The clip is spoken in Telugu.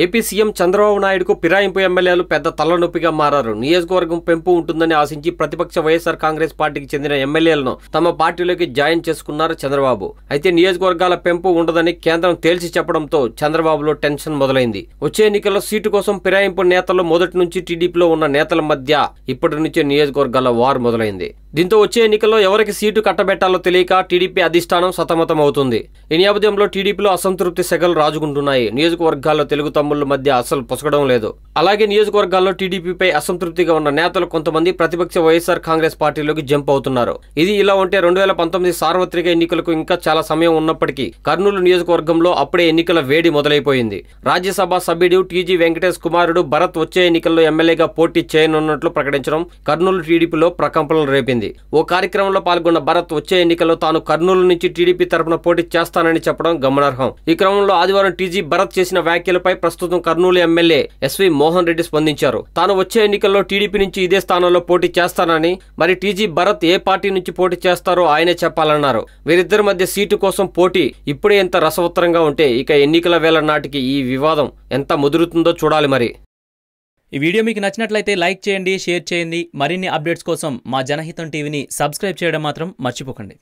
ఏపీ సీఎం చంద్రబాబు నాయుడుకు ఫిరాయింపు ఎమ్మెల్యేలు పెద్ద తలనొప్పిగా మారారు. నియోజకవర్గం పెంపు ఉంటుందని ఆశించి ప్రతిపక్ష వైఎస్ఆర్ కాంగ్రెస్ పార్టీకి చెందిన ఎమ్మెల్యేలను తమ పార్టీలోకి జాయిన్ చేసుకున్నారు చంద్రబాబు. అయితే నియోజకవర్గాల పెంపు ఉండదని కేంద్రం తేల్చి చెప్పడంతో చంద్రబాబులో టెన్షన్ మొదలైంది. వచ్చే ఎన్నికల్లో సీటు కోసం ఫిరాయింపు నేతలు మొదటి నుంచి టీడీపీలో ఉన్న నేతల మధ్య ఇప్పటి నుంచే నియోజకవర్గాల వార్ మొదలైంది. దీంతో వచ్చే ఎన్నికల్లో ఎవరికి సీటు కట్టబెట్టాలో తెలియక టీడీపీ అధిష్టానం సతమతం అవుతుంది. ఈ నేపథ్యంలో టీడీపీలో అసంతృప్తి సెగలు రాజుకుంటున్నాయి. నియోజకవర్గాల్లో తెలుగు తమ్ముళ్ల మధ్య అసలు పొసగడం లేదు. అలాగే నియోజకవర్గాల్లో టీడీపీపై అసంతృప్తిగా ఉన్న నేతలు కొంతమంది ప్రతిపక్ష వైఎస్ఆర్ కాంగ్రెస్ పార్టీలోకి జంప్ అవుతున్నారు. ఇది ఇలా ఉంటే 2019 సార్వత్రిక ఎన్నికలకు ఇంకా చాలా సమయం ఉన్నప్పటికీ కర్నూలు నియోజకవర్గంలో అప్పుడే ఎన్నికల వేడి మొదలైపోయింది. రాజ్యసభ సభ్యుడు టీజీ వెంకటేష్ కుమారుడు భరత్ వచ్చే ఎన్నికల్లో ఎమ్మెల్యేగా పోటీ చేయనున్నట్లు ప్రకటించడం కర్నూలు టీడీపీలో ప్రకంపనలు రేపింది. ఓ కార్యక్రమంలో పాల్గొన్న భరత్ వచ్చే ఎన్నికల్లో తాను కర్నూలు నుంచి టీడీపీ తరపున పోటీ చేస్తానని చెప్పడం గమనార్హం. ఈ క్రమంలో ఆదివారం టీజీ భరత్ చేసిన వ్యాఖ్యలపై ప్రస్తుతం కర్నూలు ఎమ్మెల్యే ఎస్వి మోహన్ రెడ్డి స్పందించారు. తాను వచ్చే ఎన్నికల్లో టీడీపీ నుంచి ఇదే స్థానంలో పోటీ చేస్తానని, మరి టీజీ భరత్ ఏ పార్టీ నుంచి పోటీ చేస్తారో ఆయనే చెప్పాలన్నారు. వీరిద్దరి మధ్య సీటు కోసం పోటీ ఇప్పుడే ఎంత రసవత్తరంగా ఉంటే ఇక ఎన్నికల వేళ నాటికి ఈ వివాదం ఎంత ముదురుతుందో చూడాలి. మరి ఈ వీడియో మీకు నచ్చినట్లయితే లైక్ చేయండి, షేర్ చేయండి. మరిన్ని అప్డేట్స్ కోసం మా జనహితం టీవీని సబ్స్క్రైబ్ చేయడం మాత్రం మర్చిపోకండి.